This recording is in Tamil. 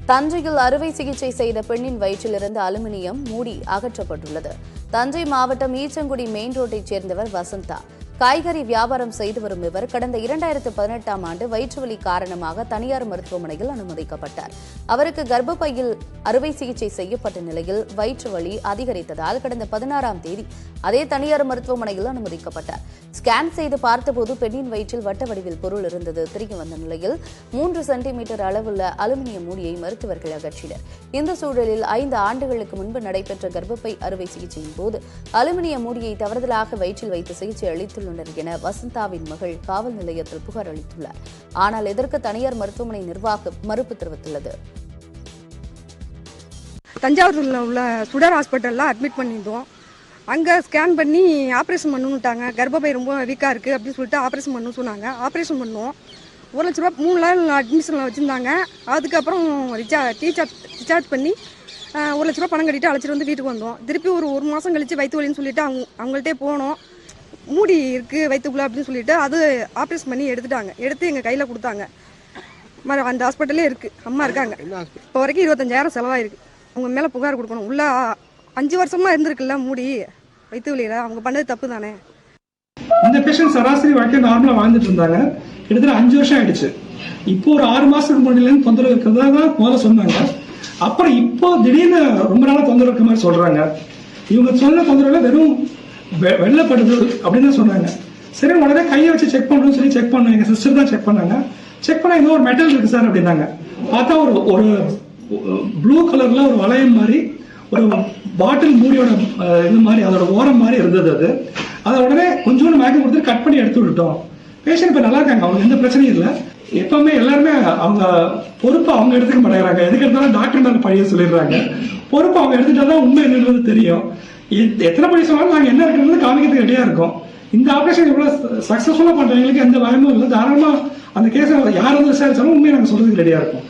தஞ்சையில் அறுவை சிகிச்சை செய்த பெண்ணின் வயிற்றிலிருந்து அலுமினியம் மூடி அகற்றப்பட்டுள்ளது. தஞ்சை மாவட்டம் ஈச்சங்குடி மெயின் ரோட்டைச் சேர்ந்தவர் வசந்தா. காய்கறி வியாபாரம் செய்து வரும் இவர் கடந்த 2018ஆம் ஆண்டு வயிற்றுவலி காரணமாக தனியார் மருத்துவமனையில் அனுமதிக்கப்பட்டார். அவருக்கு கர்ப்பப்பையில் அறுவை சிகிச்சை செய்யப்பட்ட நிலையில் வயிற்று வலி அதிகரித்ததால் கடந்த 16ஆம் தேதி அதே தனியார் மருத்துவமனையில் அனுமதிக்கப்பட்டார். ஸ்கேன் செய்து பார்த்தபோது பெண்ணின் வயிற்றில் வட்ட வடிவில் பொருள் இருந்தது தெரிய வந்த நிலையில் 3 சென்டிமீட்டர் அளவுள்ள அலுமினிய மூடியை மருத்துவர்கள் அகற்றினர். இந்த சூழலில் 5 ஆண்டுகளுக்கு முன்பு நடைபெற்ற கர்ப்பப்பை அறுவை சிகிச்சையின் போது அலுமினிய மூடியை தவறுதலாக வயிற்றில் வைத்து சிகிச்சை அளித்துள்ளனர் என வசந்தாவின் மகள் காவல் நிலையத்தில் புகார் அளித்துள்ளார். ஆனால் இதற்கு தனியார் மருத்துவமனை நிர்வாகம் மறுப்பு தெரிவித்துள்ளது. தஞ்சாவூர்ல உள்ள சுடர் ஹாஸ்பிட்டல்ல அட்மிட் பண்ணியிருந்தோம். அங்கே ஸ்கேன் பண்ணி ஆப்ரேஷன் பண்ணணுட்டாங்க. கர்ப்பப்பை ரொம்ப வீக்காக இருக்குது அப்படின்னு சொல்லிட்டு ஆப்ரேஷன் பண்ணணும்னு சொன்னாங்க. ஆப்ரேஷன் பண்ணோம். 1 லட்ச ரூபா 3 நாள் அட்மிஷனில் வச்சுருந்தாங்க. அதுக்கப்புறம் டிஸ்சார்ஜ் பண்ணி 1 லட்ச ரூபா பணம் கட்டிட்டு அழைச்சிட்டு வந்து வீட்டுக்கு வந்தோம். திருப்பி ஒரு மாதம் கழித்து வயிற்று வலின்னு சொல்லிட்டு அவங்கள்ட்டே போனோம். மூடி இருக்குது வயிற்றுக்குள்ளே அப்படின்னு சொல்லிட்டு அது ஆப்ரேஷன் பண்ணி எடுத்து எங்கள் கையில் கொடுத்தாங்க. அந்த ஹாஸ்பிட்டலே இருக்குது. அம்மா இருக்காங்க. இப்போ வரைக்கும் 25,000 செலவாயிருக்கு. அவங்க மேலே புகார் கொடுக்கணும். உள்ள 5 வருஷமா இருந்திருக்குல்ல மூடி வயிற்று வலியில். அவங்க பண்ணது தப்பு தானே. இந்த பேஷண்ட் சராசரி வாழ்க்கை நார்மலாக வாழ்ந்துட்டு இருந்தாங்க. கிட்டத்தட்ட 5 வருஷம் ஆயிடுச்சு. இப்போ ஒரு 6 மாசத்துக்கு முன்னாடிலேருந்து தொந்தரவு இருக்கிறதா தான் முதல்ல சொன்னாங்க. அப்புறம் இப்போ திடீர்னு ரொம்ப நாளாக தொந்தரவு இருக்க மாதிரி சொல்றாங்க. இவங்க சொன்ன தொந்தரவுல வெறும் வெள்ளப்படுது அப்படின்னு சொன்னாங்க. சரி உடனே கையை வச்சு செக் பண்றோம்னு சொல்லி செக் பண்ணோம். எங்க சிஸ்டர் தான் செக் பண்ணாங்க. செக் பண்ணா இன்னும் ஒரு மெட்டல் இருக்கு சார் அப்படின்னாங்க. பார்த்தா ஒரு ப்ளூ கலர்ல ஒரு வளையம் மாதிரி ஒரு பாட்டில் மூடியோட இது மாதிரி அதோட ஓரம் மாதிரி இருந்தது. அதை உடனே கொஞ்சோண்டு மேக்கப் கொடுத்து கட் பண்ணி எடுத்து விட்டுட்டோம். பேஷண்ட் இப்ப நல்லா இருக்காங்க. அவங்க எந்த பிரச்சனையும் இல்லை. எப்பவுமே எல்லாருமே அவங்க பொறுப்பை அவங்க எடுத்துக்க மாட்டேங்கிறாங்க. எதுக்கு எடுத்தாலும் டாக்டர் மேல பழிய சொல்லிடுறாங்க. பொறுப்பு அவங்க எடுத்துட்டாதான் உண்மை என்னன்றது தெரியும். எத்தனை படி சொன்னாலும் நாங்க என்ன இருக்கிறது காமிக்கிறதுக்கு ரெடியா இருக்கோம். இந்த ஆபரேஷன் இவ்வளவு சக்சஸ்ஃபுல்லா பண்றவங்களுக்கு எந்த பயமும் இல்லை. தாராளமா அந்த கேஸை யார் வந்து விசாரிச்சாலும் உண்மையை நாங்க சொல்றதுக்கு ரெடியா இருக்கோம்.